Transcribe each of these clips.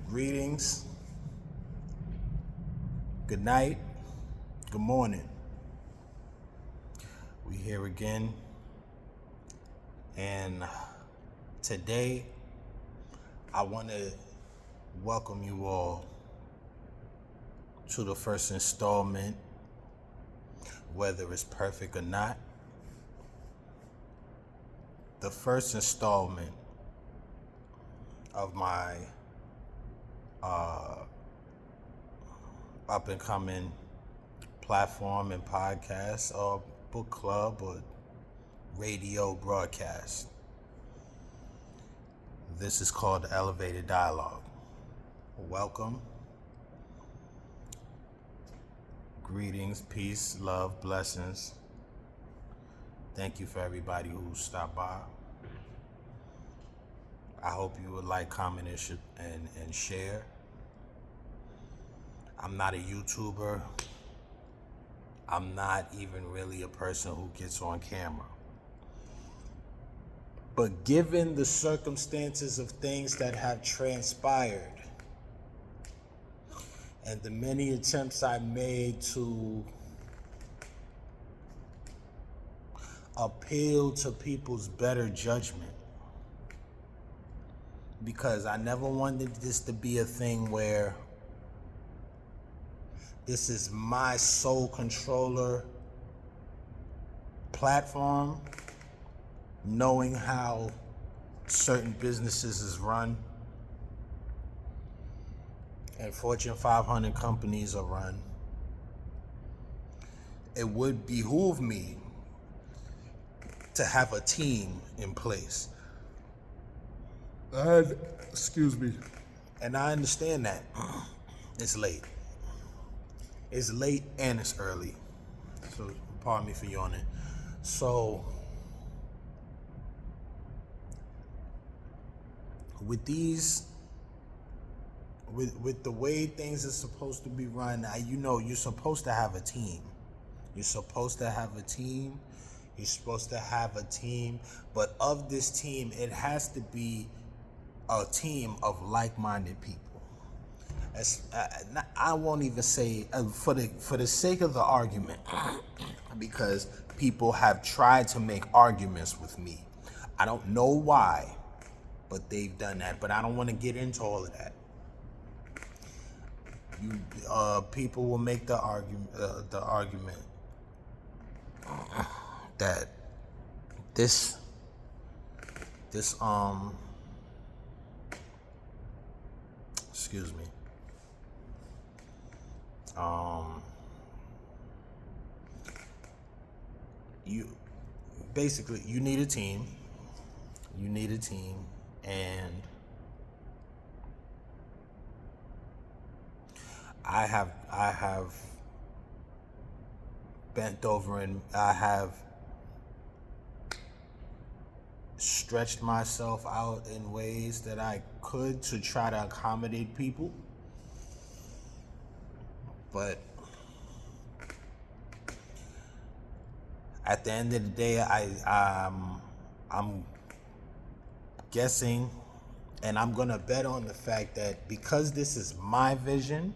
Greetings, good night, good morning. We here again, and today I want to welcome you all to the first installment, whether it's perfect or not. The first installment of my up and coming platform and podcast or book club or radio broadcast. This is called the Elevated Dialogue. Welcome. Greetings, peace, love, blessings. Thank you for everybody who stopped by. I hope you would like, comment, and share. I'm not a YouTuber. I'm not even really a person who gets on camera. But given the circumstances of things that have transpired and the many attempts I made to appeal to people's better judgment, because I never wanted this to be a thing where this is my sole controller platform, knowing how certain businesses is run and Fortune 500 companies are run. It would behoove me to have a team in place. Excuse me. And I understand that. It's late. It's late and it's early. So pardon me for yawning. So with the way things are supposed to be run, you're supposed to have a team. You're supposed to have a team. You're supposed to have a team. But of this team, it has to be a team of like-minded people. I won't even say for the sake of the argument, because people have tried to make arguments with me. I don't know why, but they've done that. But I don't want to get into all of that. People will make the argument that this excuse me. You need a team. You need a team, and I have bent over and I have stretched myself out in ways that I could to try to accommodate people. But at the end of the day, I'm guessing, and I'm gonna bet on the fact that because this is my vision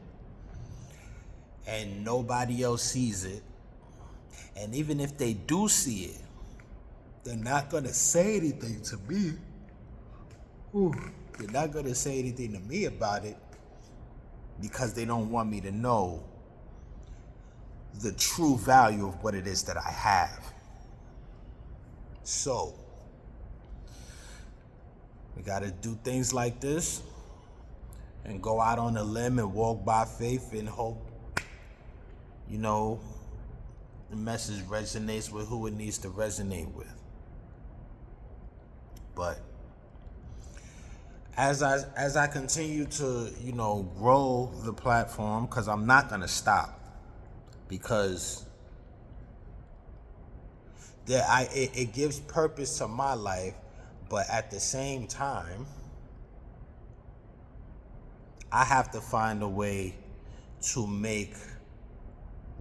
and nobody else sees it, and even if they do see it, they're not gonna say anything to me. They're not gonna say anything to me about it because they don't want me to know the true value of what it is that I have. So we gotta do things like this and go out on a limb and walk by faith and hope, the message resonates with who it needs to resonate with. But as I continue to, grow the platform, because I'm not gonna stop, because it gives purpose to my life, but at the same time, I have to find a way to make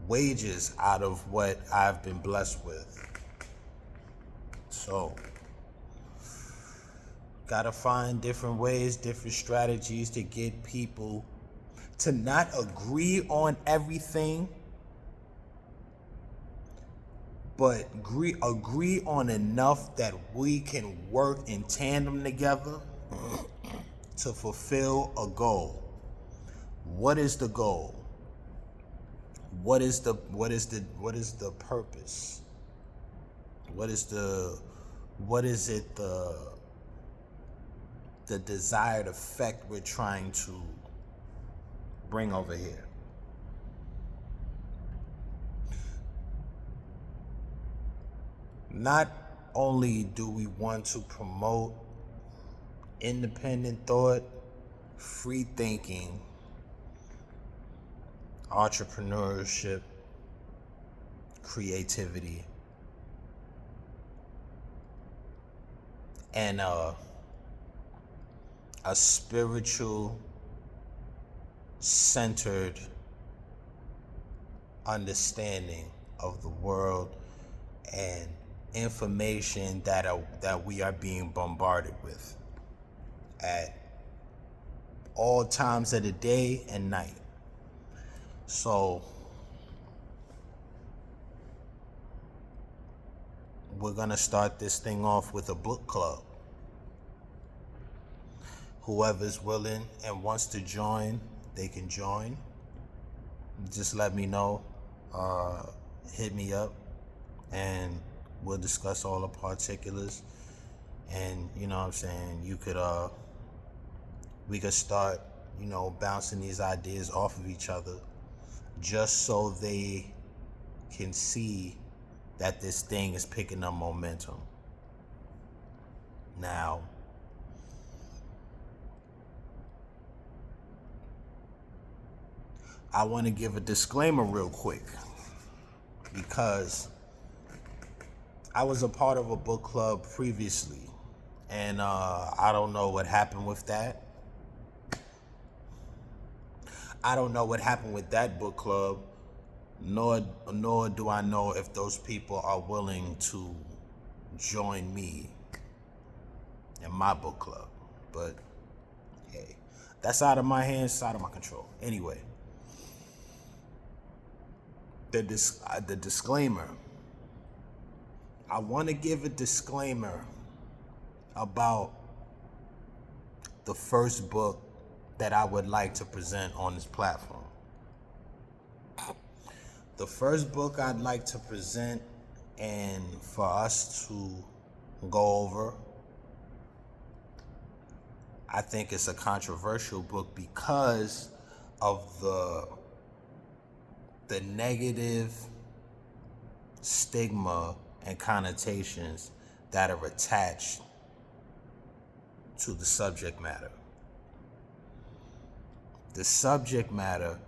wages out of what I've been blessed with. So Gotta find different ways, different strategies to get people to not agree on everything, but agree on enough that we can work in tandem together to fulfill a goal. What is the goal? What is the purpose? What is it the desired effect we're trying to bring over here? Not only do we want to promote independent thought, free thinking, entrepreneurship, creativity, and a spiritual centered understanding of the world and information that we are being bombarded with at all times of the day and night. So we're gonna start this thing off with a book club. Whoever's willing and wants to join, they can join. Just let me know, hit me up, and we'll discuss all the particulars. And you know what I'm saying, we could start, bouncing these ideas off of each other, just so they can see that this thing is picking up momentum. Now, I want to give a disclaimer real quick, because I was a part of a book club previously, and I don't know what happened with that. I don't know what happened with that book club, nor do I know if those people are willing to join me in my book club. But hey, that's out of my hands, it's out of my control. Anyway, the disclaimer. I want to give a disclaimer about the first book that I would like to present on this platform. The first book I'd like to present and for us to go over, I think it's a controversial book because of the negative stigma and connotations that are attached to the subject matter. The subject matter,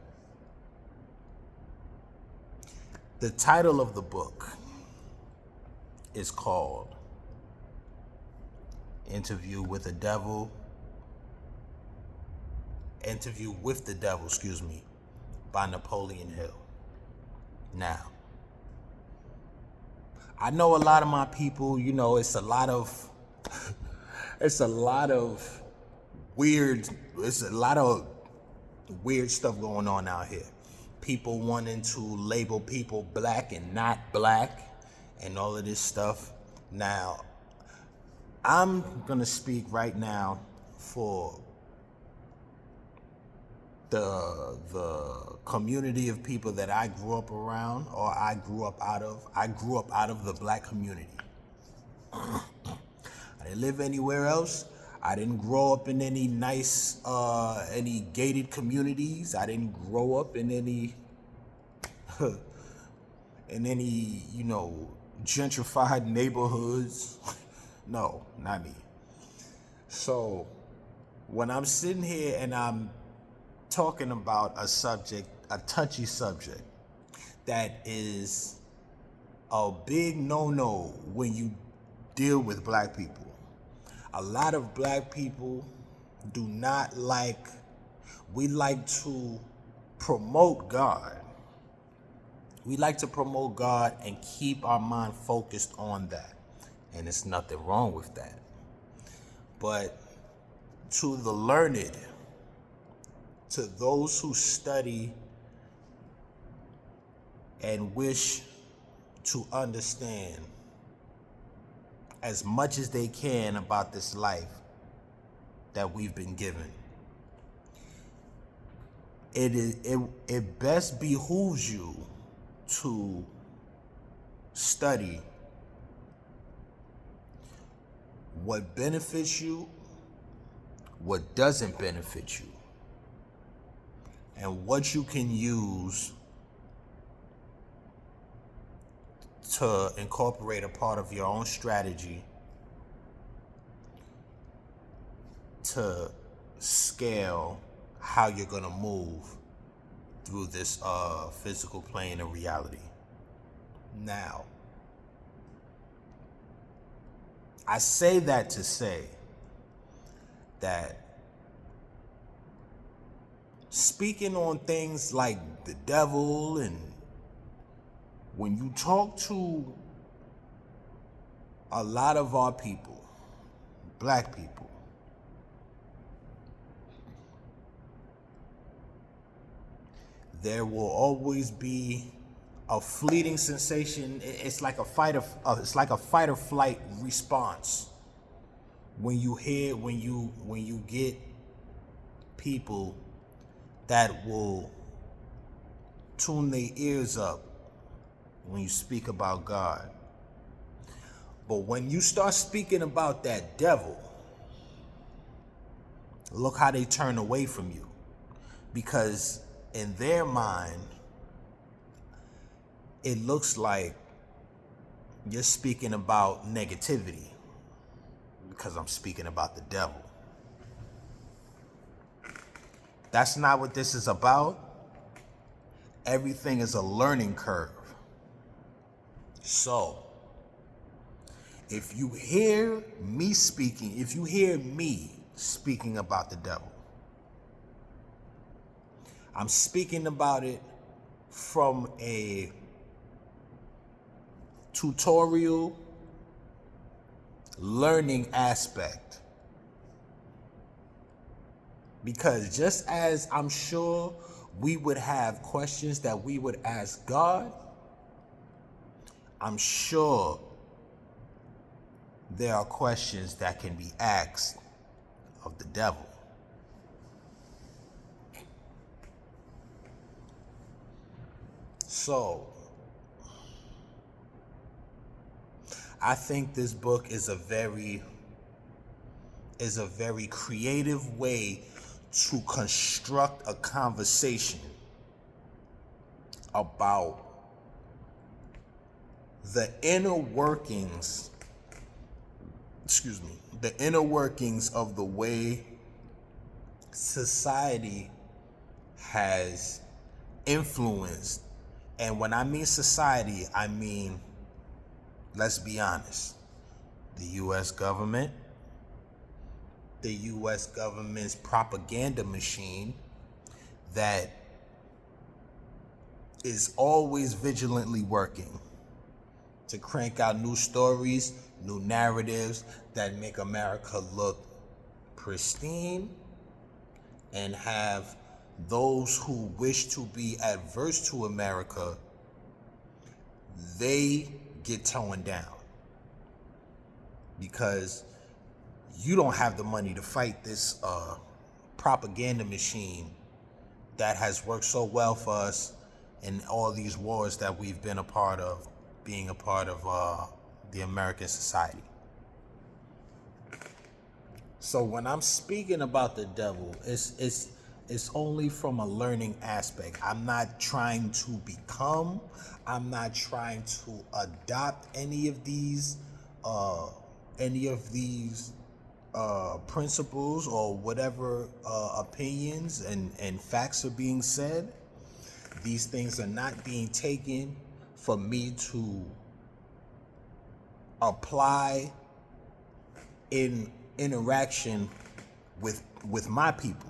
the title of the book is called Interview with the Devil, by Napoleon Hill. Now, I know a lot of my people, it's a lot of weird stuff going on out here. People wanting to label people black and not black and all of this stuff. Now, I'm gonna speak right now for the community of people that I grew up around, or I grew up out of. I grew up out of the black community. I didn't live anywhere else. I didn't grow up in any nice, any gated communities. I didn't grow up in any, gentrified neighborhoods. No, not me. So when I'm sitting here and I'm talking about a touchy subject that is a big no-no when you deal with black people. A lot of black people do not we like to promote God. We like to promote God and keep our mind focused on that. And there's nothing wrong with that. But to the learned, to those who study and wish to understand as much as they can about this life that we've been given, it best behooves you to study what benefits you, what doesn't benefit you, and what you can use to incorporate a part of your own strategy to scale how you're gonna move through this physical plane of reality. Now, I say that to say that speaking on things like the devil, and when you talk to a lot of our people, black people, there will always be a fleeting sensation. It's like a fight or flight response when you get people that will tune their ears up when you speak about God. But when you start speaking about that devil, look how they turn away from you, because in their mind, it looks like you're speaking about negativity because I'm speaking about the devil. That's not what this is about. Everything is a learning curve. So, if you hear me speaking about the devil, I'm speaking about it from a tutorial learning aspect. Because just as I'm sure we would have questions that we would ask God, I'm sure there are questions that can be asked of the devil. So, I think this book is a very creative way to construct a conversation about the inner workings of the way society has influenced. And when I mean society, I mean, let's be honest, the U.S. government, the U.S. government's propaganda machine that is always vigilantly working to crank out new stories, new narratives that make America look pristine, and have those who wish to be adverse to America, they get toned down because you don't have the money to fight this propaganda machine that has worked so well for us in all these wars that we've been a part of, being a part of the American society. So when I'm speaking about the devil, it's only from a learning aspect. I'm not trying to become, I'm not trying to adopt any of these principles or whatever opinions and facts are being said. These things are not being taken for me to apply in interaction with my people.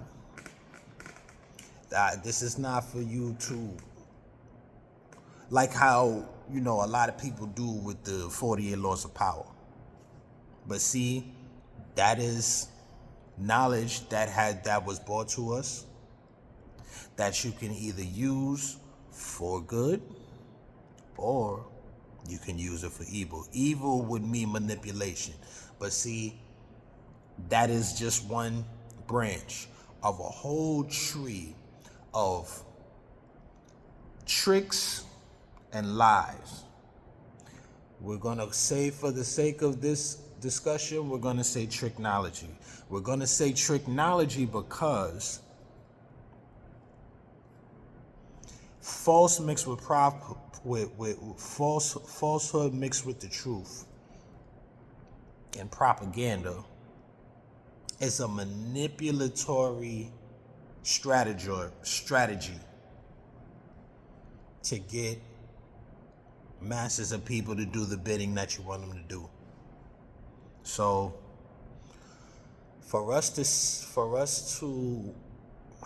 This is not for you to, like how, a lot of people do with the 48 laws of power. But see, That is knowledge that was brought to us that you can either use for good or you can use it for evil. Evil would mean manipulation. But see, that is just one branch of a whole tree of tricks and lies. We're going to say, for the sake of this discussion, we're going to say tricknology. We're going to say tricknology because false mixed with falsehood mixed with the truth and propaganda is a manipulatory strategy to get masses of people to do the bidding that you want them to do. So for us to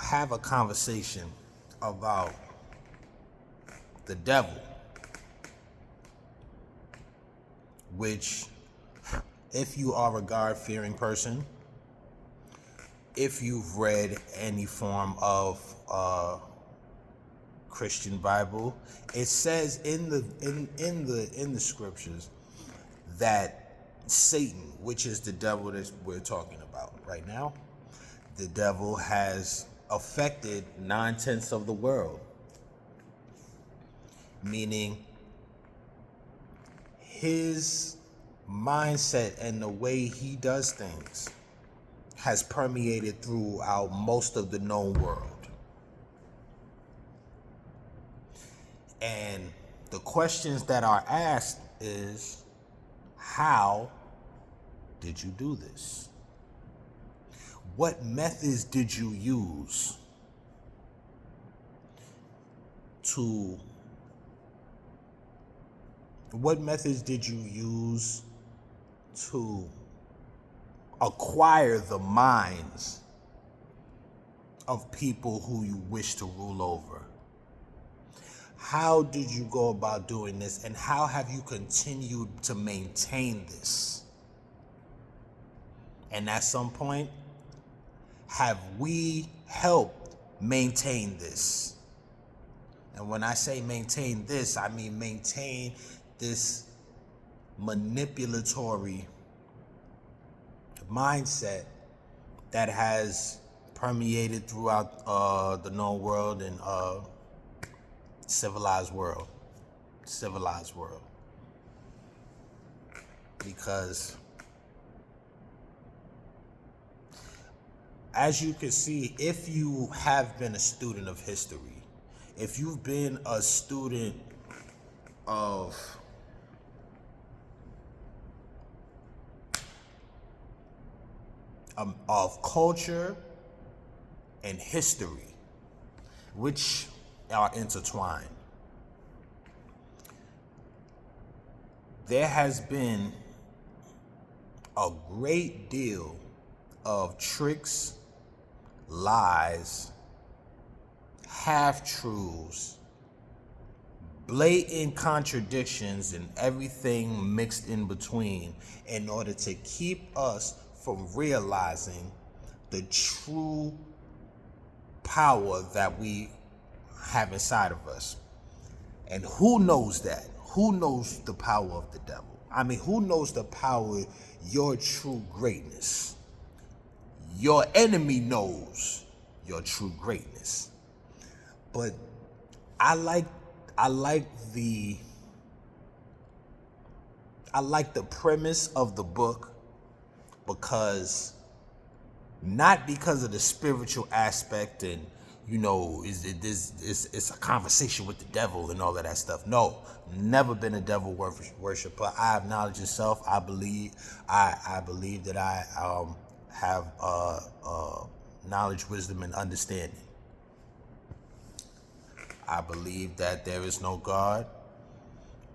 have a conversation about the devil, which, if you are a God-fearing person, if you've read any form of Christian Bible, it says in the scriptures that Satan, which is the devil that we're talking about right now, the devil has affected 9/10 of the world, meaning his mindset and the way he does things has permeated throughout most of the known world. And the questions that are asked is, how did you do this? What methods did you use to acquire the minds of people who you wish to rule over? How did you go about doing this, and how have you continued to maintain this? And at some point, have we helped maintain this? And when I say maintain this, I mean maintain this manipulatory mindset that has permeated throughout the known world and civilized world. Because as you can see, if you have been a student of history, if you've been a student of culture and history, which are intertwined, there has been a great deal of tricks, lies, half-truths, blatant contradictions, and everything mixed in between in order to keep us from realizing the true power that we have inside of us. And who knows that? Who knows the power of the devil? I mean, who knows the power, your true greatness? Your enemy knows your true greatness. But I like the premise of the book, because not because of the spiritual aspect and, you know, it's a conversation with the devil and all of that stuff. No, never been a devil worshiper. I acknowledge itself. I believe that I have knowledge, wisdom, and understanding. I believe that there is no God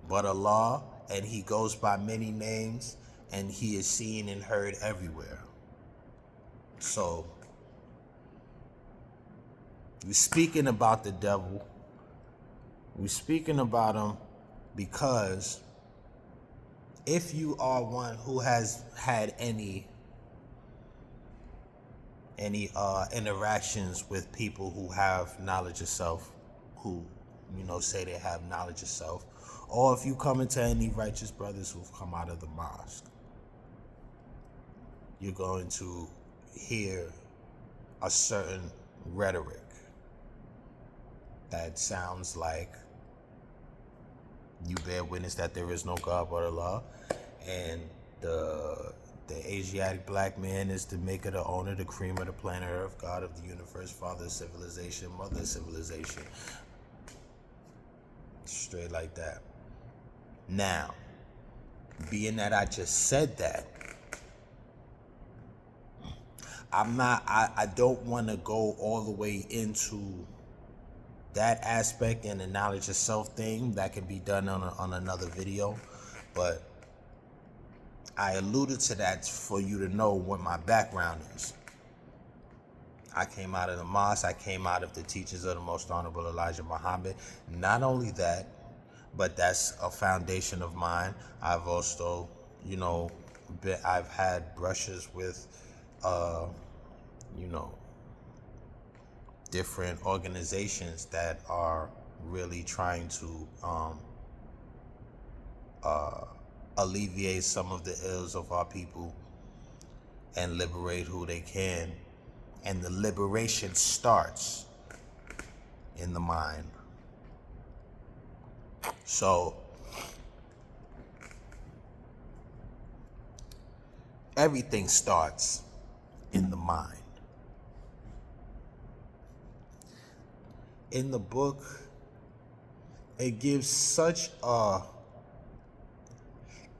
but Allah, and he goes by many names, and he is seen and heard everywhere. So, we're speaking about the devil. We're speaking about him because if you are one who has had any any interactions with people who have knowledge of self, who, you know, say they have knowledge of self, or if you come into any righteous brothers who've come out of the mosque, you're going to hear a certain rhetoric that sounds like you bear witness that there is no God but Allah, and the Asiatic black man is the maker, the owner, the cream of the planet Earth, God of the universe, father of civilization, mother of civilization. Straight like that. Now, being that I just said that, I don't want to go all the way into that aspect and the knowledge of self thing. That can be done on another video, but I alluded to that for you to know what my background is. I came out of the mosque. I came out of the teachings of the Most Honorable Elijah Muhammad. Not only that, but that's a foundation of mine. I've also, you know, I've had brushes with, you know, different organizations that are really trying to alleviate some of the ills of our people and liberate who they can. And the liberation starts in the mind. So everything starts in the mind. In the book, it gives such a,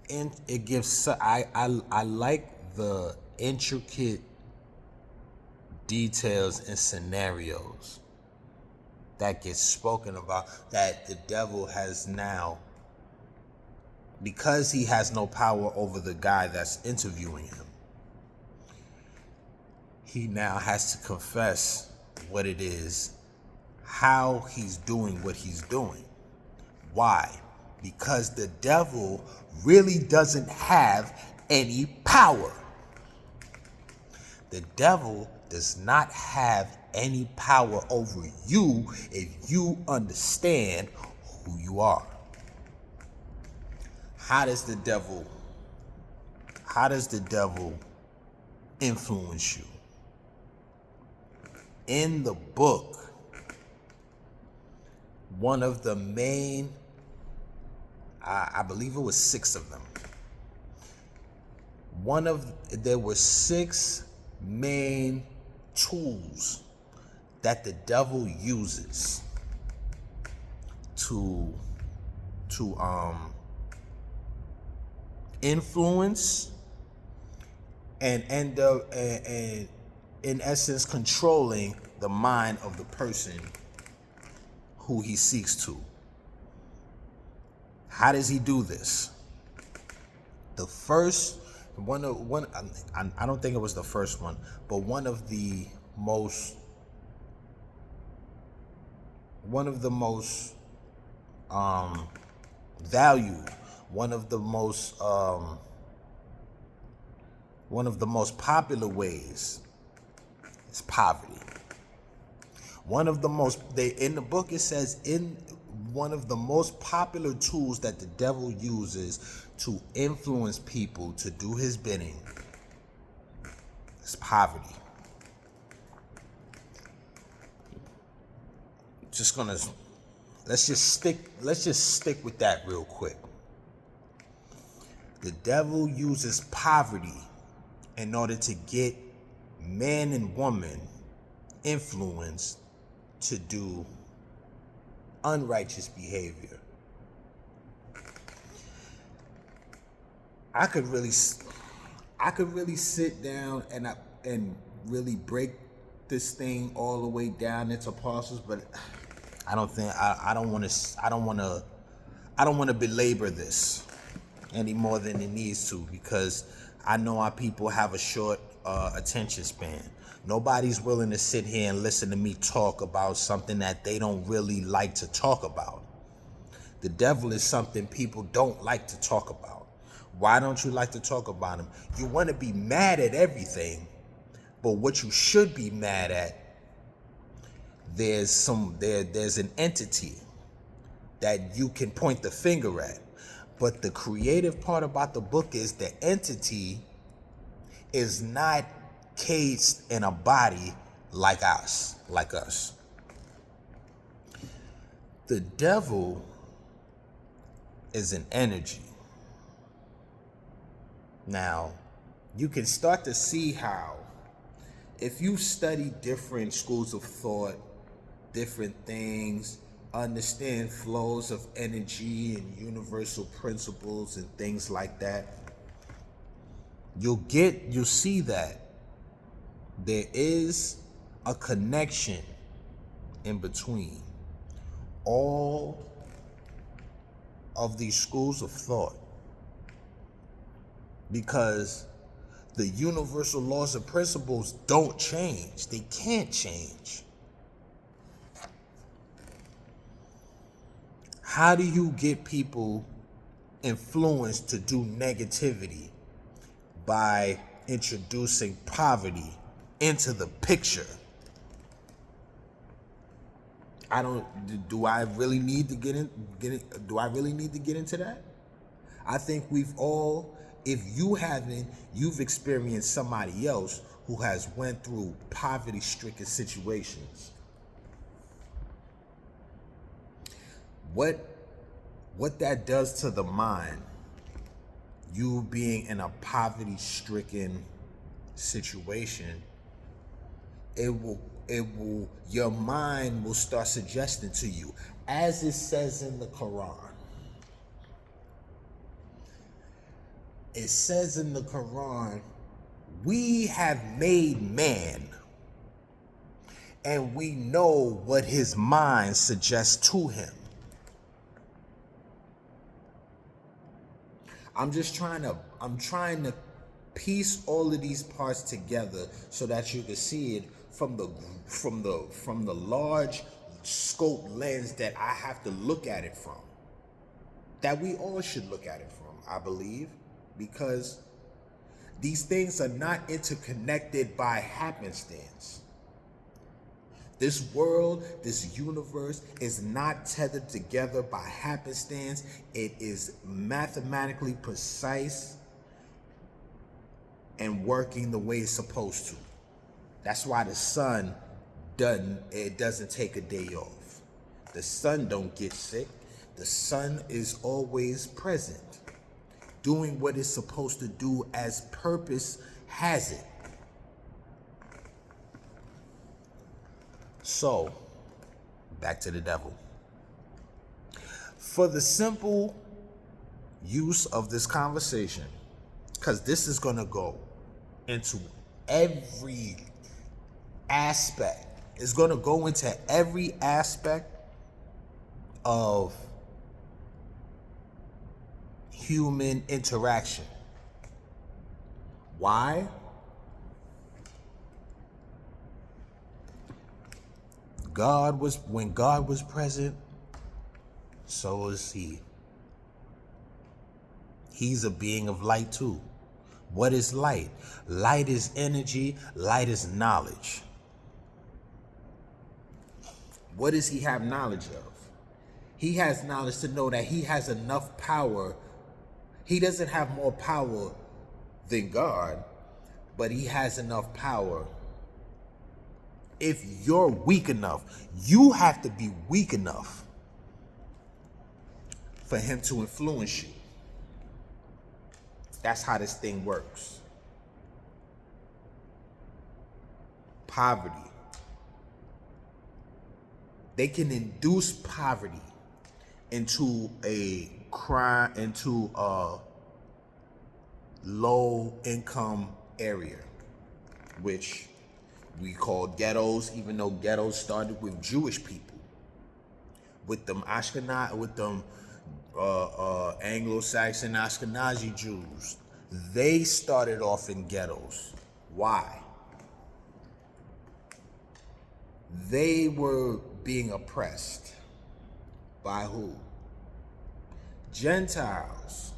and it gives, I like the intricate details and scenarios that gets spoken about, that the devil has now, because he has no power over the guy that's interviewing him, he now has to confess what it is, how he's doing what he's doing. Why? Because the devil really doesn't have any power. The devil does not have any power over you if you understand who you are. How does the devil influence you? In the book, one of the main, I believe it was 6 of them. There were 6 main tools that the devil uses to influence and end up and in essence controlling the mind of the person who he seeks to. How does he do this? The first one, I don't think it was the first one, but one of the most valued, one of the most popular ways is poverty. In the book it says, in one of the most popular tools that the devil uses to influence people to do his bidding is poverty. Let's just stick with that real quick. The devil uses poverty in order to get man and woman influenced to do unrighteous behavior. I could really sit down and really break this thing all the way down into parcels, but I don't want to belabor this any more than it needs to, because I know our people have a short attention span. Nobody's willing to sit here and listen to me talk about something that they don't really like to talk about. The devil is something people don't like to talk about. Why don't you like to talk about him? You want to be mad at everything, But what you should be mad at, there's an entity that you can point the finger at. But the creative part about the book is the entity is not caged in a body like us. The devil is an energy. Now, you can start to see how, if you study different schools of thought, different things, understand flows of energy and universal principles and things like that, you'll see that there is a connection in between all of these schools of thought, because the universal laws and principles don't change. They can't change. How do you get people influenced to do negativity? By introducing poverty into the picture. Do I really need to get into that? I think we've all, if you haven't, you've experienced somebody else who has went through poverty-stricken situations. What that does to the mind, you being in a poverty-stricken situation, your mind will start suggesting to you, as it says in the Quran. It says in the Quran, we have made man, and we know what his mind suggests to him. I'm trying to piece all of these parts together so that you can see it from the large scope lens that I have to look at it from. That we all should look at it from, I believe, because these things are not interconnected by happenstance. This world, this universe is not tethered together by happenstance. It is mathematically precise and working the way it's supposed to. That's why the sun doesn't take a day off. The sun don't get sick. The sun is always present, doing what it's supposed to do as purpose has it. So, back to the devil. For the simple use of this conversation, because this is going to go into every aspect. It's going to go into every aspect of human interaction. Why? When God was present, so is he. He's a being of light too. What is light? Light is energy, light is knowledge. What does he have knowledge of? He has knowledge to know that he has enough power. He doesn't have more power than God, but he has enough power. If you're weak enough, you have to be weak enough for him to influence you. That's how this thing works. Poverty. They can induce poverty into a low income area, which we call ghettos, even though ghettos started with Jewish people, with them Anglo-Saxon Ashkenazi Jews. They started off in ghettos. Why? They were being oppressed by who? Gentiles.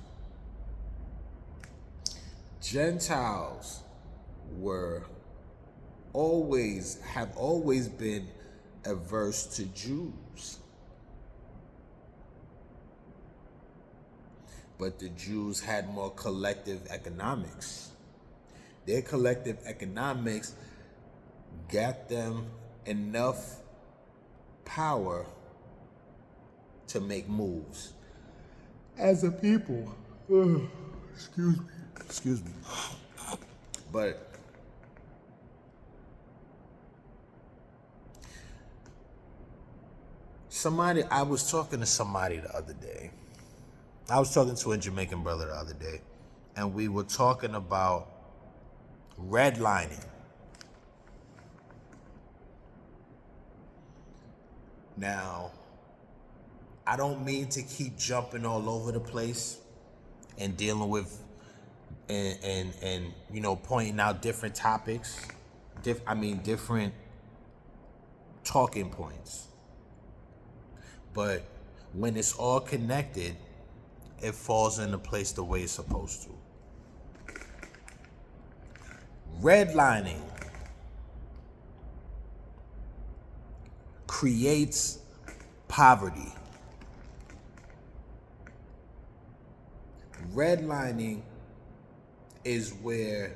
Gentiles were always been averse to Jews. But the Jews had more collective economics. Their collective economics got them enough power to make moves as a people. Excuse me. But I was talking to somebody the other day. I was talking to a Jamaican brother the other day, and we were talking about redlining. Now, I don't mean to keep jumping all over the place and dealing with and pointing out different topics, different talking points. But when it's all connected, it falls into place the way it's supposed to. Redlining creates poverty. Redlining is where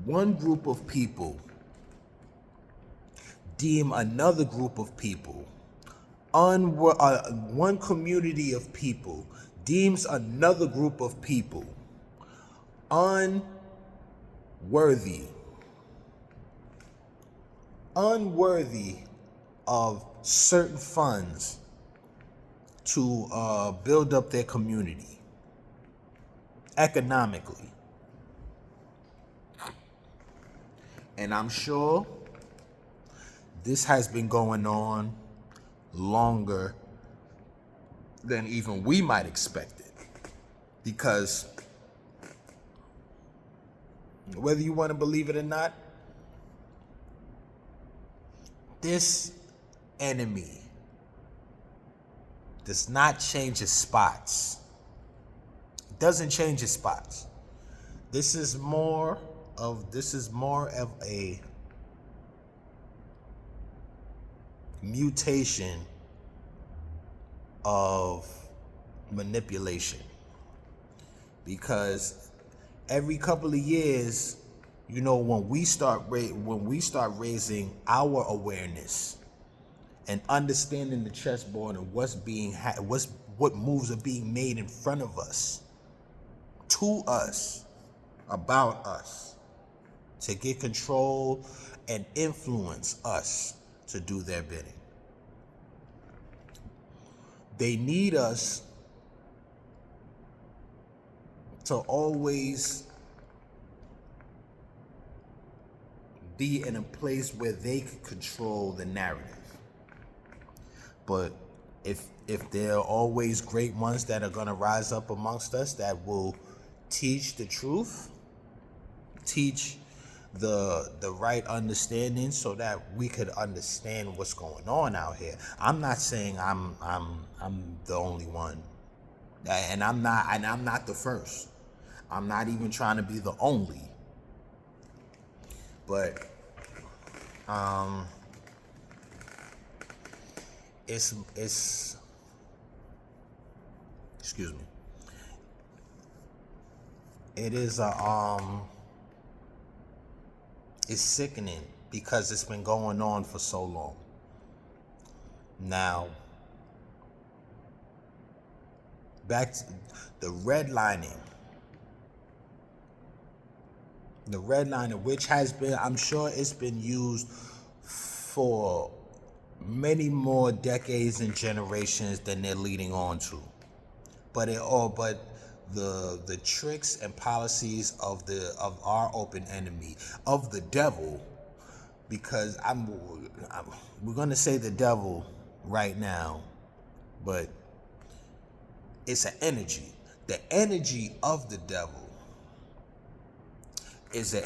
one group of people deem another group of people, one community of people deems another group of people unworthy of certain funds to build up their community economically. And I'm sure this has been going on longer than even we might expect it. Because whether you want to believe it or not, this enemy does not change its spots. It doesn't change its spots. This is more of a mutation of manipulation. Because every couple of years, when we start raising our awareness and understanding the chessboard and what moves are being made in front of us, to us, about us, to get control and influence us to do their bidding. They need us to always be in a place where they can control the narrative. But if there are always great ones that are going to rise up amongst us that will teach the truth, teach the right understanding so that we could understand what's going on out here. I'm not saying I'm the only one, and I'm not the first. I'm not even trying to be the only. But it's excuse me. It is it's sickening because it's been going on for so long. Now, back to the redlining. The redlining, which has been, I'm sure it's been used for many more decades and generations than they're leading on to. But the tricks and policies of our open enemy, of the devil, because we're gonna say the devil right now, but it's an energy. The energy of the devil is an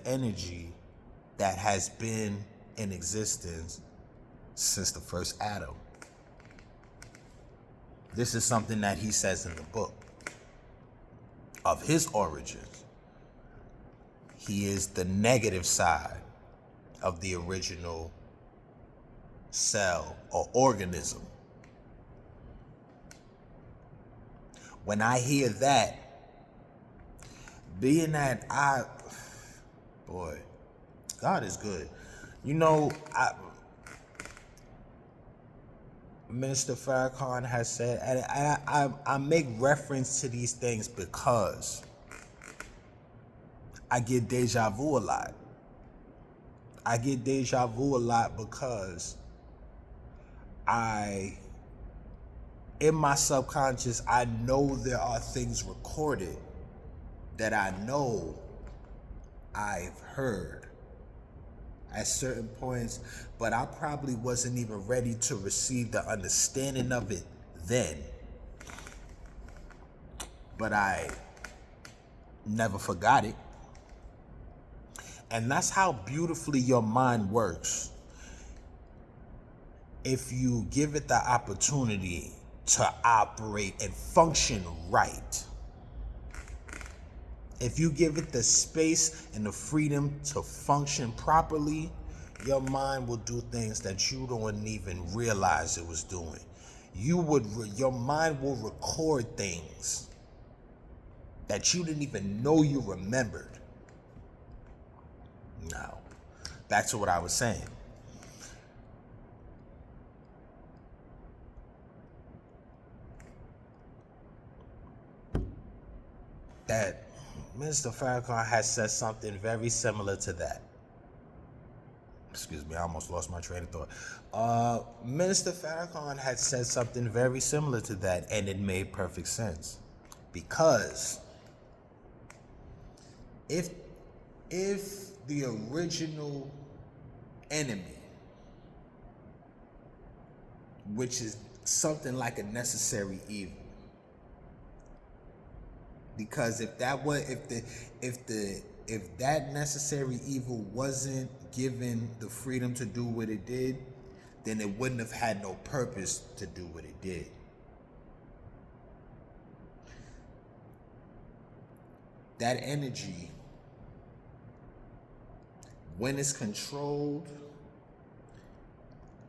energy that has been in existence since the first Adam. This is something that he says in the book of his origins. He is the negative side of the original cell or organism. When I hear that, being that boy, God is good. You know, Minister Farrakhan has said, and I make reference to these things because I get deja vu a lot. I get deja vu a lot because in my subconscious, I know there are things recorded that I know I've heard at certain points, but I probably wasn't even ready to receive the understanding of it then. But I never forgot it. And that's how beautifully your mind works. If you give it the opportunity to operate and function right. If you give it the space and the freedom to function properly, your mind will do things that you don't even realize it was doing. Your mind will record things that you didn't even know you remembered. Now, back to what I was saying. That Mr. Farrakhan has said something very similar to that. Excuse me, I almost lost my train of thought. Minister Farrakhan had said something very similar to that, and it made perfect sense. Because if the original enemy, which is something like a necessary evil, because if that necessary evil wasn't given the freedom to do what it did, then it wouldn't have had no purpose to do what it did. That energy, when it's controlled,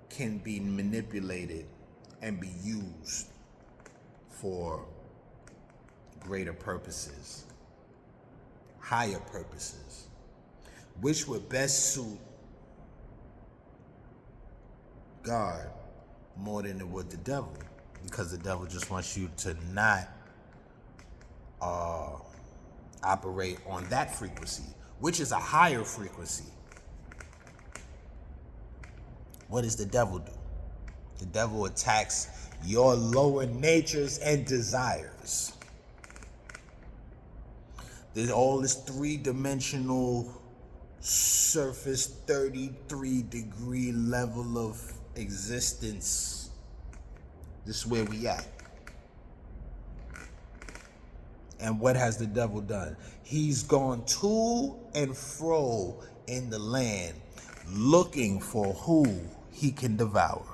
can be manipulated and be used for greater purposes, higher purposes, which would best suit God more than it would the devil, because the devil just wants you to not operate on that frequency, which is a higher frequency. What does the devil do? The devil attacks your lower natures and desires. There's all this three-dimensional surface 33-degree level of existence. This is where we at. And what has the devil done? He's gone to and fro in the land looking for who he can devour.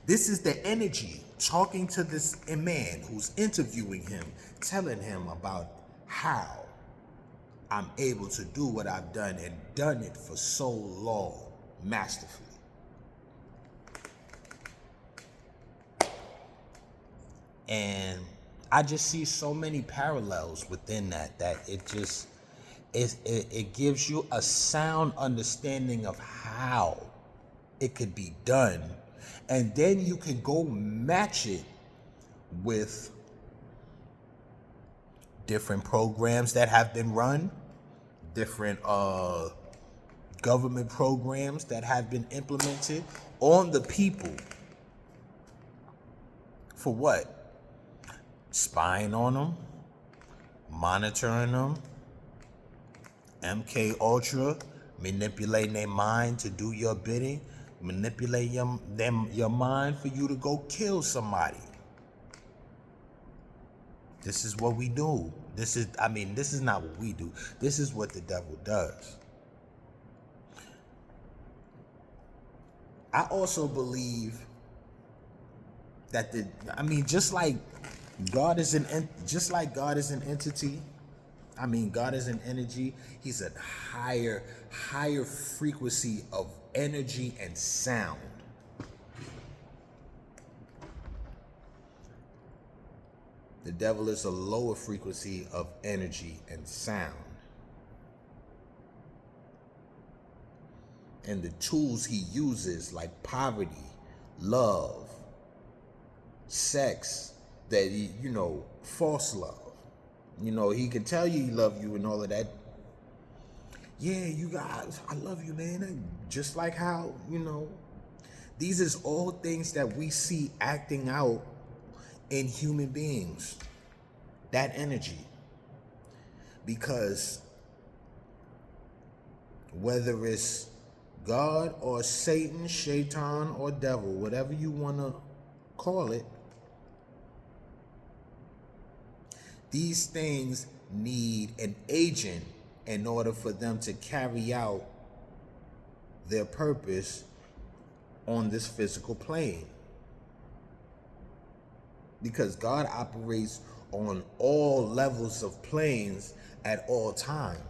This is the energy talking to this man who's interviewing him, telling him about how I'm able to do what I've done and done it for so long, masterfully. And I just see so many parallels within that it gives you a sound understanding of how it could be done. And then you can go match it with different programs that have been run, different government programs that have been implemented on the people. For what? Spying on them, monitoring them, MK Ultra, manipulating their mind to do your bidding, manipulate your mind for you to go kill somebody. This is what we do. This is not what we do. This is what the devil does. I also believe that just like God is just like God is an entity. I mean, God is an energy. He's a higher frequency of energy and sound. The devil is a lower frequency of energy and sound. And the tools he uses, like poverty, love, sex, that he, false love. He can tell you he love you and all of that. Yeah, you guys, I love you, man. And just like how, these is all things that we see acting out in human beings. That energy. Because whether it's God or Satan, Shaitan, or devil, whatever you want to call it, these things need an agent in order for them to carry out their purpose on this physical plane. Because God operates on all levels of planes at all times.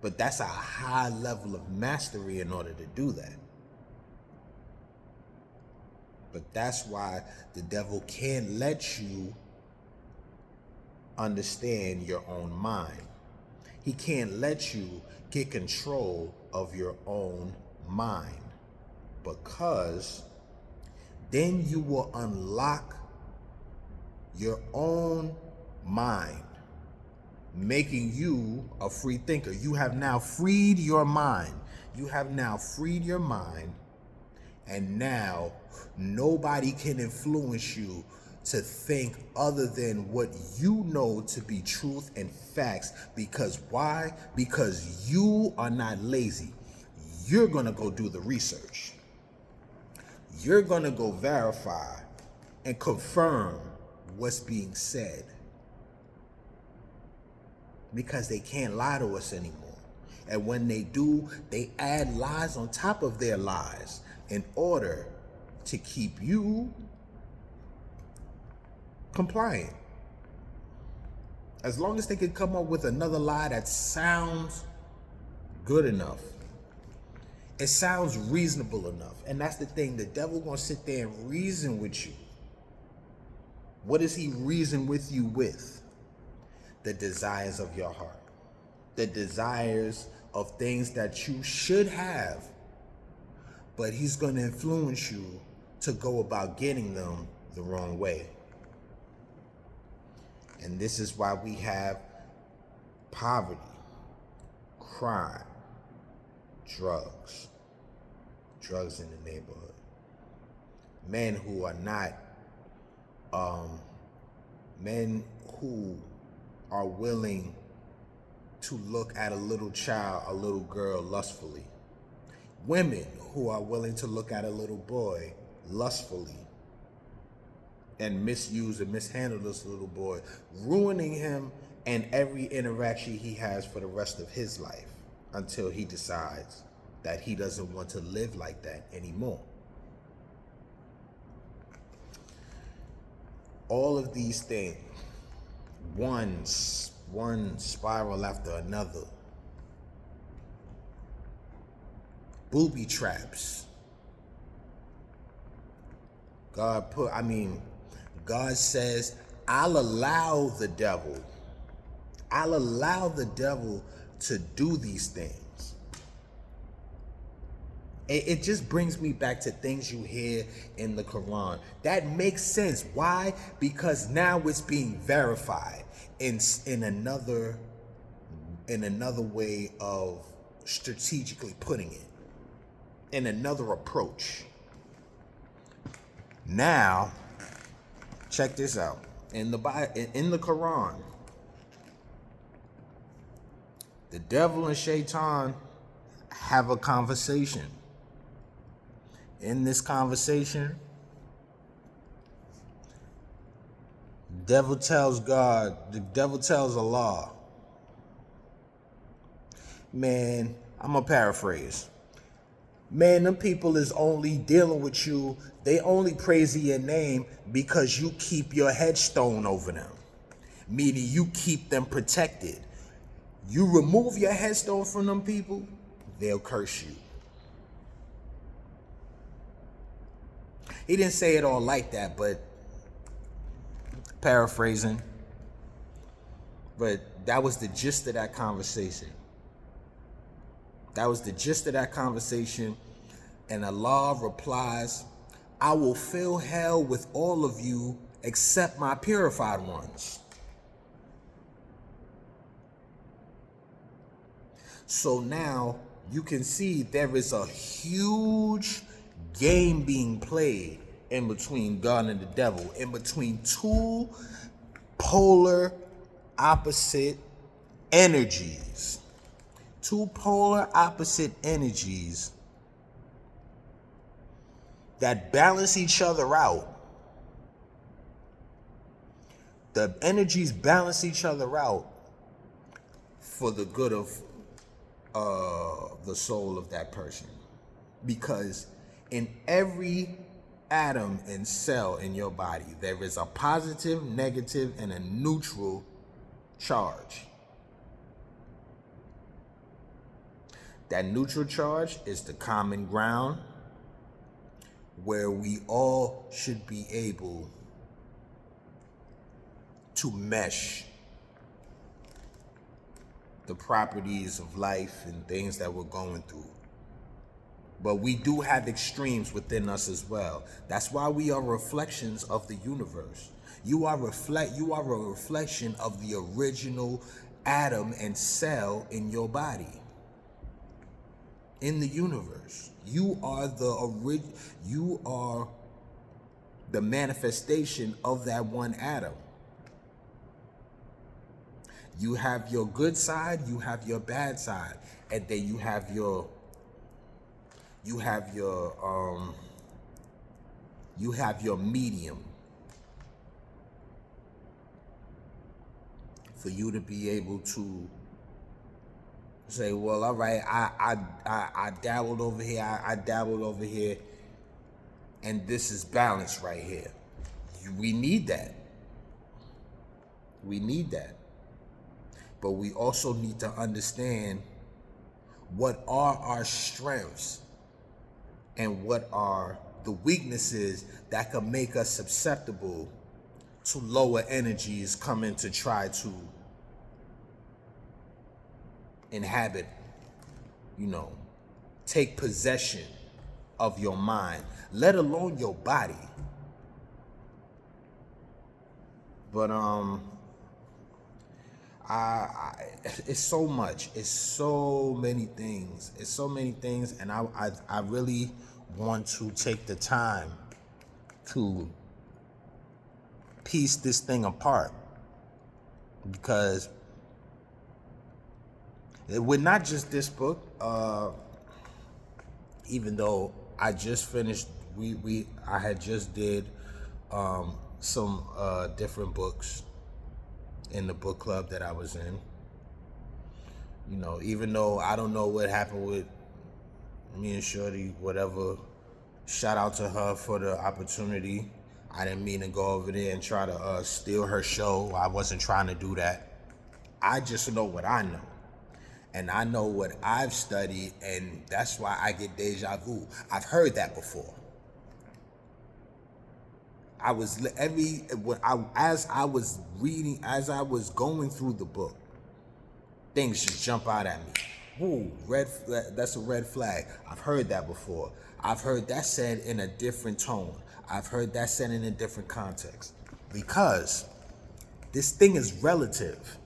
But that's a high level of mastery in order to do that. But that's why the devil can't let you understand your own mind. He can't let you get control of your own mind, because then you will unlock your own mind, making you a free thinker. You have now freed your mind. You have now freed your mind, and now nobody can influence you to think other than what you know to be truth and facts. Because why? Because you are not lazy. You're gonna go do the research. You're gonna go verify and confirm what's being said. Because they can't lie to us anymore. And when they do, they add lies on top of their lies in order to keep you compliant. As long as they can come up with another lie that sounds good enough, it sounds reasonable enough. And that's the thing, the devil gonna sit there and reason with you. What does he reason with you with? The desires of your heart, the desires of things that you should have, but he's gonna influence you to go about getting them the wrong way. And this is why we have poverty, crime, drugs in the neighborhood. Men who are not, men who are willing to look at a little child, a little girl lustfully. Women who are willing to look at a little boy lustfully and misuse and mishandle this little boy, ruining him and every interaction he has for the rest of his life until he decides that he doesn't want to live like that anymore. All of these things, one spiral after another. Booby traps. God says, I'll allow the devil to do these things. It just brings me back to things you hear in the Quran. That makes sense. Why? Because now it's being verified in another way of strategically putting it, in another approach. Now, check this out. In the Quran, the devil and Shaitan have a conversation. In this conversation, the devil tells Allah, man, I'm gonna paraphrase. Man, them people is only dealing with you. They only praising your name because you keep your headstone over them. Meaning you keep them protected. You remove your headstone from them people, they'll curse you. He didn't say it all like that, but paraphrasing. But that was the gist of that conversation. That was the gist of that conversation. And Allah replies, I will fill hell with all of you except my purified ones. So now you can see there is a huge game being played in between God and the devil, in between two polar opposite energies. Two polar opposite energies that balance each other out. The energies balance each other out for the good of the soul of that person. Because in every atom and cell in your body, there is a positive, negative, and a neutral charge. That neutral charge is the common ground where we all should be able to mesh the properties of life and things that we're going through. But we do have extremes within us as well. That's why we are reflections of the universe. You are a reflection of the original atom and cell in your body. In the universe. You are the manifestation of that one atom. You have your good side, you have your bad side, and then you have your medium for you to be able to say, well, all right, I dabbled over here, I dabbled over here, and this is balance right here. We need that. We need that. But we also need to understand what are our strengths and what are the weaknesses that can make us susceptible to lower energies coming to try to inhabit, take possession of your mind, let alone your body. But it's so much. It's so many things. It's so many things, and I really want to take the time to piece this thing apart, because with not just this book, even though I just finished, I had just did some different books in the book club that I was in. Even though I don't know what happened with me and Shorty, whatever, shout out to her for the opportunity. I didn't mean to go over there and try to steal her show. I wasn't trying to do that. I just know what I know. And I know what I've studied, and that's why I get deja vu. I've heard that before. As I was reading, as I was going through the book, things just jump out at me. Whoa, that's a red flag. I've heard that before. I've heard that said in a different tone. I've heard that said in a different context. Because this thing is relative.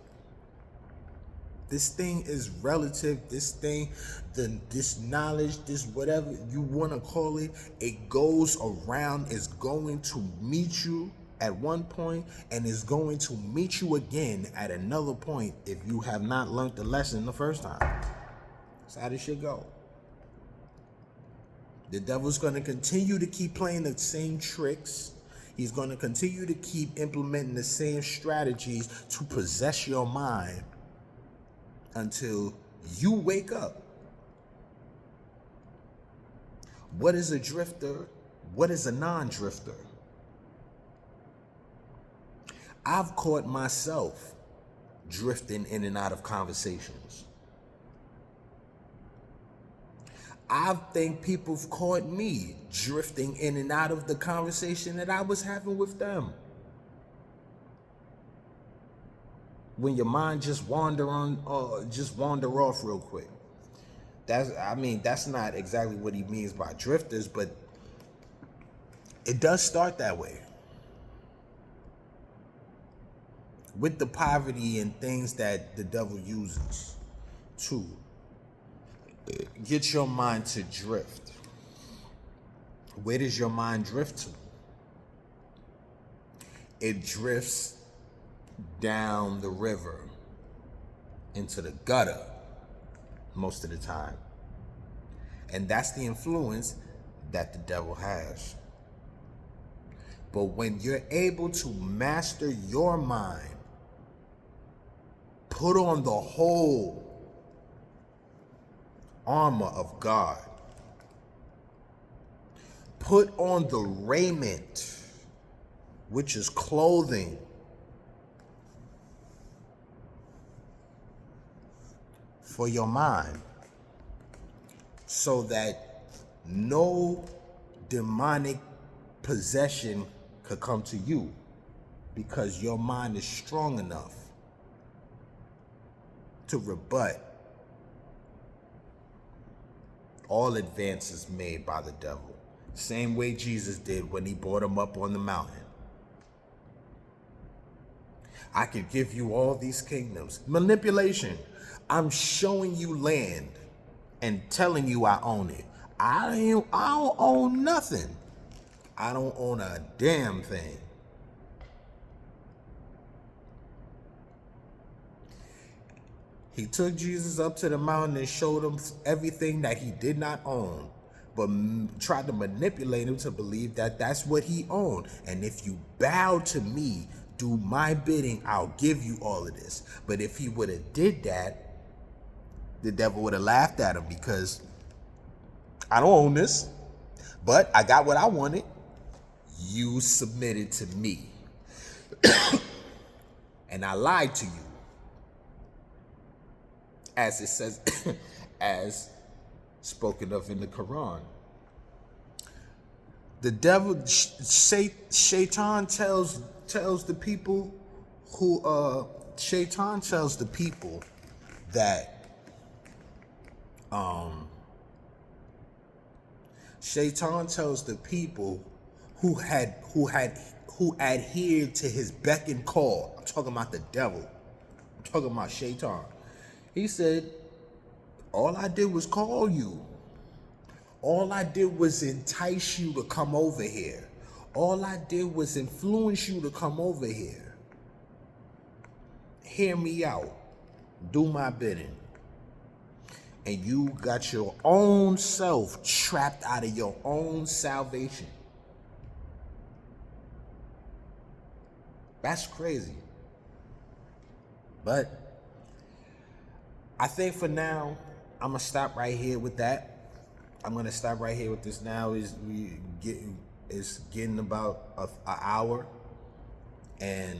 This thing is relative. This knowledge, this whatever you want to call it, it goes around, is going to meet you at one point and is going to meet you again at another point if you have not learned the lesson the first time. That's how this shit go. The devil's going to continue to keep playing the same tricks. He's going to continue to keep implementing the same strategies to possess your mind until you wake up. What is a drifter? What is a non-drifter? I've caught myself drifting in and out of conversations. I think people have caught me drifting in and out of the conversation that I was having with them. When your mind just wander off real quick. That's not exactly what he means by drifters, but it does start that way. With the poverty and things that the devil uses to get your mind to drift. Where does your mind drift to? It drifts down the river into the gutter most of the time. And that's the influence that the devil has. But when you're able to master your mind, put on the whole armor of God, put on the raiment, which is clothing, for your mind, so that no demonic possession could come to you, because your mind is strong enough to rebut all advances made by the devil. Same way Jesus did when he brought him up on the mountain. I could give you all these kingdoms. Manipulation. I'm showing you land and telling you I own it. I don't own nothing. I don't own a damn thing. He took Jesus up to the mountain and showed him everything that he did not own, but tried to manipulate him to believe that that's what he owned. And if you bow to me, do my bidding, I'll give you all of this. But if he would have did that, the devil would have laughed at him, because I don't own this, but I got what I wanted. You submitted to me. And I lied to you. As it says, as spoken of in the Quran. The devil, Shaitan tells the people Shaitan tells the people that Shaitan tells the people who adhered to his beck and call. I'm talking about the devil. I'm talking about Shaitan. He said, all I did was call you. All I did was entice you to come over here. All I did was influence you to come over here. Hear me out. Do my bidding. And you got your own self trapped out of your own salvation. That's crazy. But I think for now, I'm gonna stop right here with that. I'm gonna stop right here with this now. It's getting about an hour, and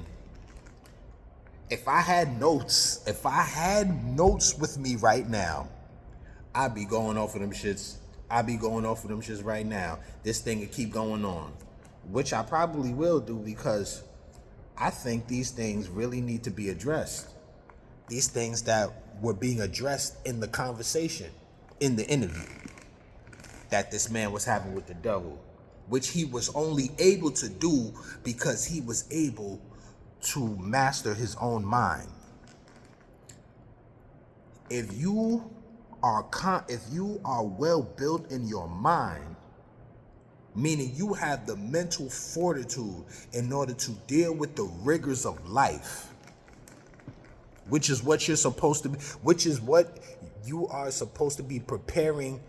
if I had notes with me right now, I'd be going off of them shits. Right now. This thing will keep going on, which I probably will do, because I think these things really need to be addressed. These things that were being addressed in the conversation, in the interview that this man was having with the devil, which he was only able to do because he was able to master his own mind. If you are well built in your mind, meaning you have the mental fortitude in order to deal with the rigors of life, which is what you're supposed to be, which is what you are supposed to be preparing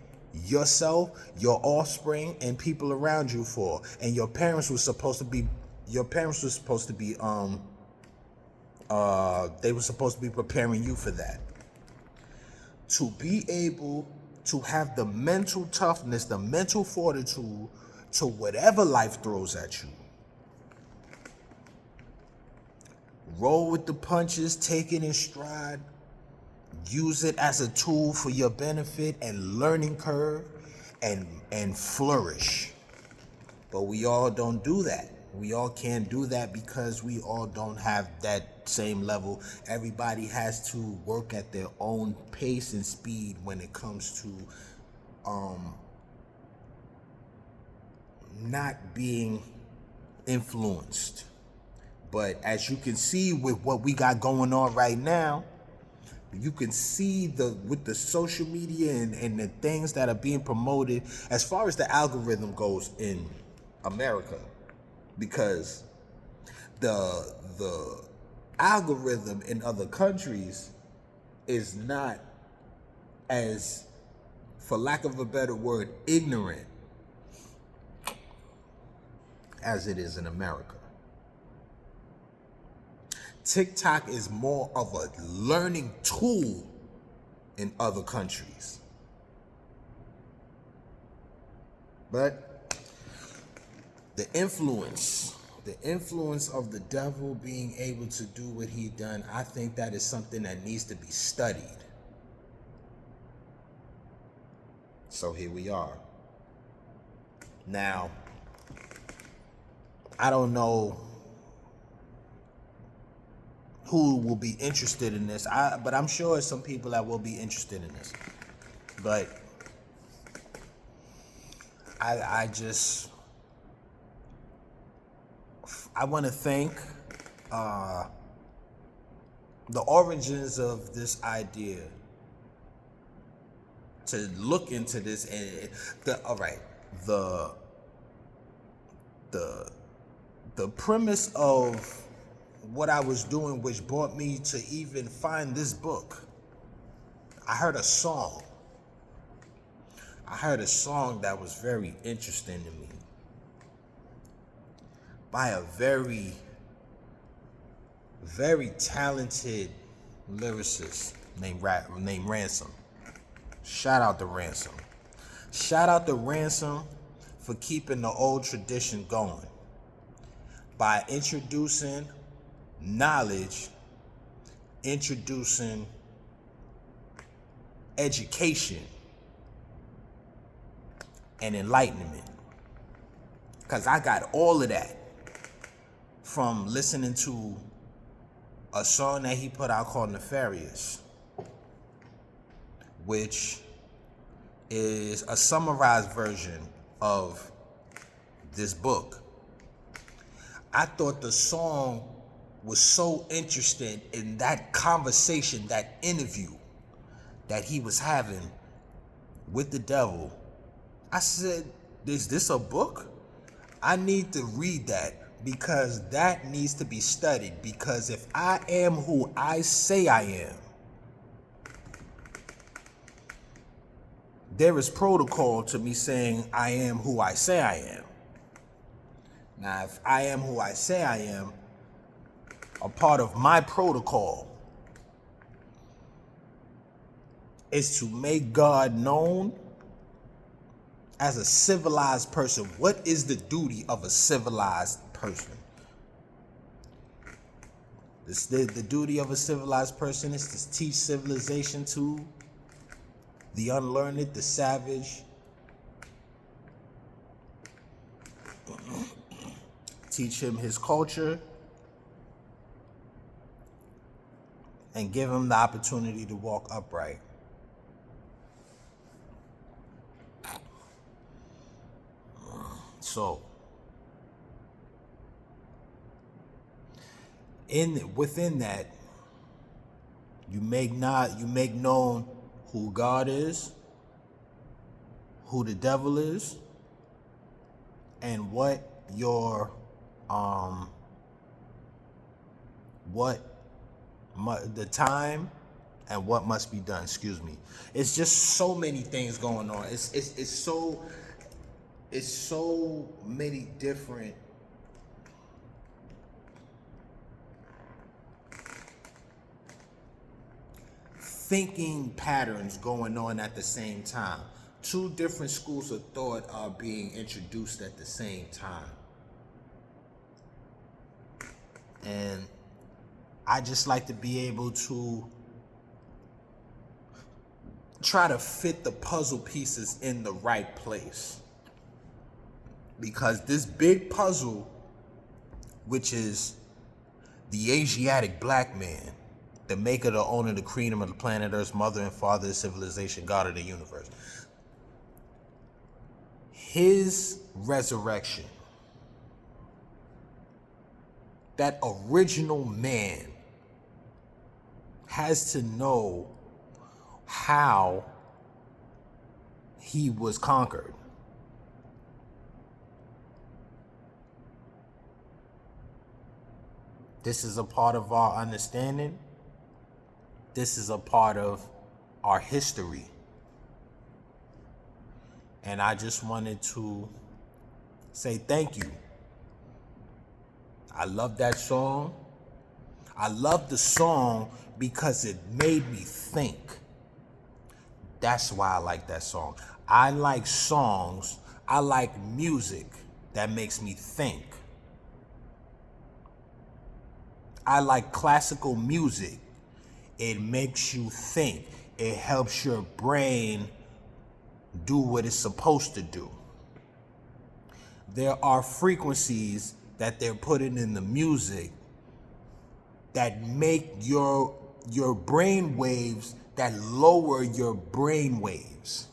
yourself, your offspring, and people around you for. And your parents were supposed to be preparing you for that. To be able to have the mental toughness, the mental fortitude to whatever life throws at you. Roll with the punches, take it in stride, use it as a tool for your benefit and learning curve, and flourish. But we all don't do that. We all can't do that because we all don't have that same level. Everybody has to work at their own pace and speed when it comes to not being influenced. But as you can see with what we got going on right now, you can see with the social media and the things that are being promoted as far as the algorithm goes in America, because the algorithm in other countries is not as, for lack of a better word, ignorant as it is in America. TikTok is more of a learning tool in other countries. But the influence of the devil being able to do what he done, I think that is something that needs to be studied. So here we are. Now, I don't know who will be interested in this, but I'm sure there's some people that will be interested in this. But I want to thank the origins of this idea to look into this, and the premise of what I was doing, which brought me to even find this book. I heard a song that was very interesting to me by a very, very talented lyricist named Ransom. Shout out to Ransom. Shout out to Ransom for keeping the old tradition going by introducing knowledge, introducing education and enlightenment. Because I got all of that from listening to a song that he put out called Nefarious, which is a summarized version of this book. I thought the song was so interesting in that conversation, that interview that he was having with the devil. I said, is this a book? I need to read that, because that needs to be studied. Because if I am who I say I am, there is protocol to me saying I am who I say I am. Now, if I am who I say I am, a part of my protocol is to make God known as a civilized person. What is the duty of a civilized person? The duty of a civilized person is to teach civilization to the unlearned, the savage. Teach him his culture and give him the opportunity to walk upright. So, within that, you make known who God is, who the devil is, and what your the time and what must be done. Excuse me. It's just so many things going on. It's so many different thinking patterns going on at the same time. Two different schools of thought are being introduced at the same time. And I just like to be able to try to fit the puzzle pieces in the right place. Because this big puzzle, which is the Asiatic black man, the maker, the owner, the creator of the planet Earth, mother and father of civilization, God of the universe. His resurrection, that original man, has to know how he was conquered. This is a part of our understanding. This is a part of our history. And I just wanted to say thank you. I love that song. I love the song because it made me think. That's why I like that song. I like songs, I like music that makes me think. I like classical music. It makes you think. It helps your brain do what it's supposed to do. There are frequencies that they're putting in the music that make your brain waves, that lower your brain waves,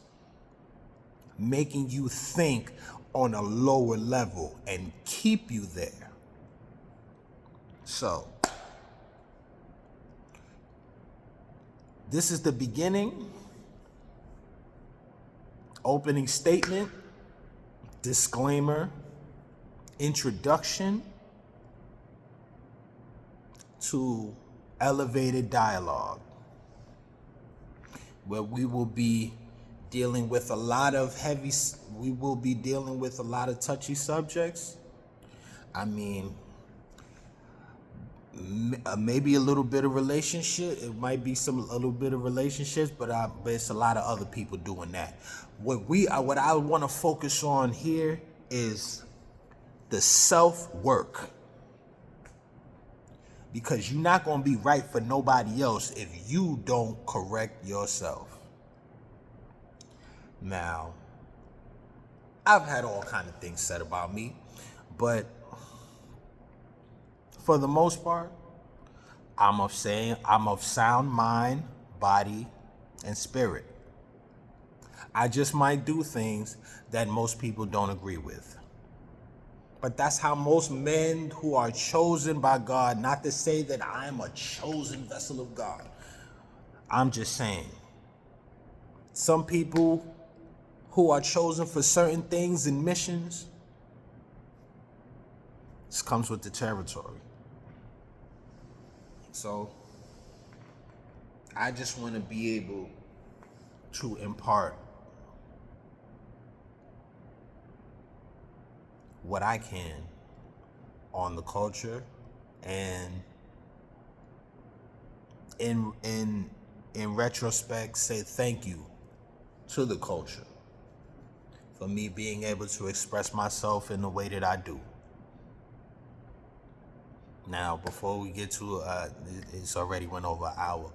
making you think on a lower level and keep you there. So, this is the beginning, opening statement, disclaimer, introduction to Elevated Dialogue, where we will be dealing with a lot of touchy subjects. I mean, maybe a little bit of relationship. It might be a little bit of relationships, but it's a lot of other people doing that. What I want to focus on here is the self-work. Because you're not going to be right for nobody else if you don't correct yourself. Now, I've had all kind of things said about me, but for the most part, I'm of sound mind, body, and spirit. I just might do things that most people don't agree with. But that's how most men who are chosen by God, not to say that I'm a chosen vessel of God. I'm just saying, some people who are chosen for certain things and missions, this comes with the territory. So, I just want to be able to impart what I can on the culture, and in retrospect say thank you to the culture for me being able to express myself in the way that I do. Now, before we get to it's already went over an hour,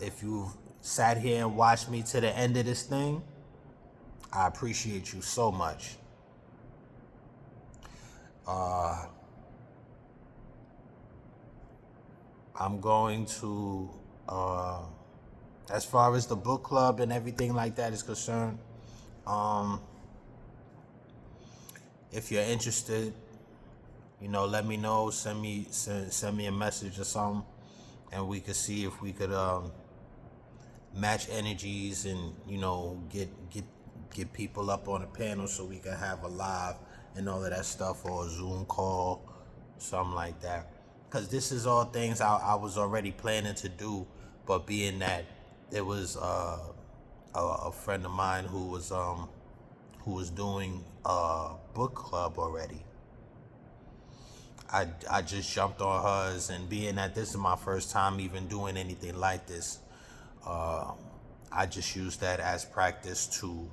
if you've sat here and watched me to the end of this thing, I appreciate you so much. I'm going to, as far as the book club and everything like that is concerned, if you're interested, let me know, send me a message or something, and we could see if we could match energies and get people up on a panel so we can have a live and all of that stuff, or a Zoom call, something like that. Because this is all things I was already planning to do, but being that there was a friend of mine who was doing a book club already, I just jumped on hers, and being that this is my first time even doing anything like this, I just use that as practice to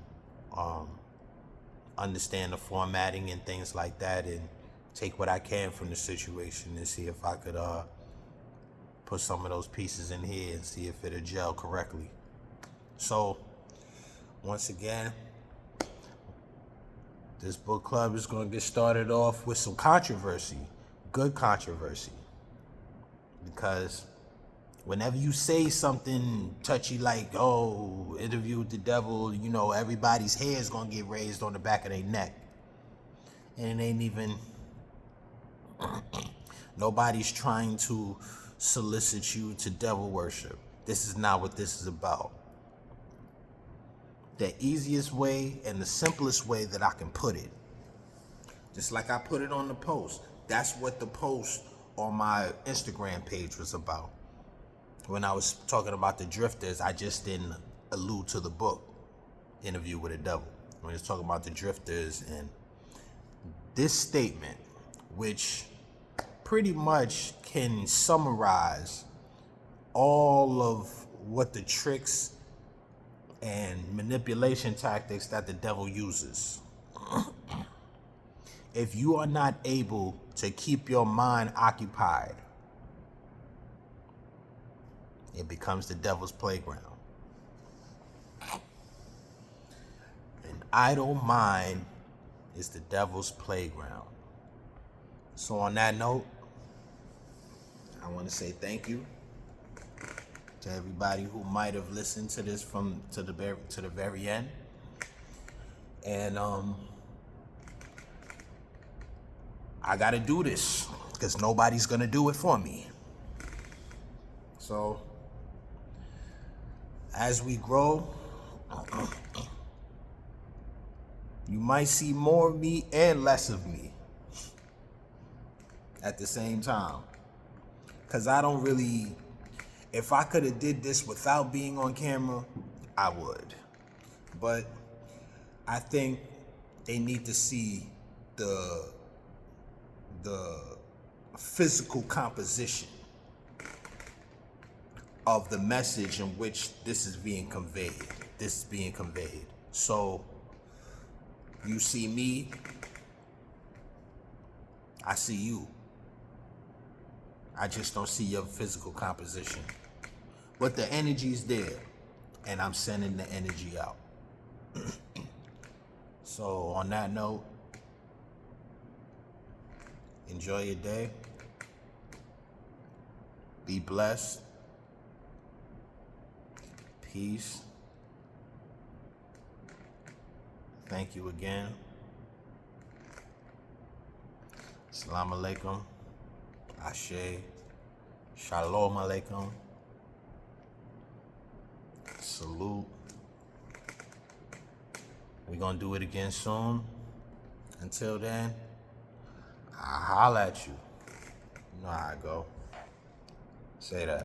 understand the formatting and things like that, and take what I can from the situation and see if I could put some of those pieces in here and see if it'll gel correctly. So once again, this book club is going to get started off with some controversy, good controversy, because whenever you say something touchy like, oh, interview with the devil, you know, everybody's hair is going to get raised on the back of their neck. And it ain't even, nobody's trying to solicit you to devil worship. This is not what this is about. The easiest way and the simplest way that I can put it, just like I put it on the post, that's what the post on my Instagram page was about. When I was talking about the drifters, I just didn't allude to the book, Interview with the Devil. When I was talking about the drifters, and this statement, which pretty much can summarize all of what the tricks and manipulation tactics that the devil uses. If you are not able to keep your mind occupied, it becomes the devil's playground. An idle mind is the devil's playground. So on that note, I want to say thank you to everybody who might have listened to this to the very end. And I gotta do this because nobody's gonna do it for me. So as we grow, you might see more of me and less of me at the same time. Because I don't really, if I could have did this without being on camera, I would. But I think they need to see the physical composition of the message in which this is being conveyed. So you see me, I see you. I just don't see your physical composition. But the energy's there, and I'm sending the energy out. So on that note, enjoy your day. Be blessed. Peace. Thank you again. Assalamu alaikum. Ashe. Shalom alaikum. Salute. We're gonna do it again soon. Until then, I'll holla at you. You know how I go. Say that.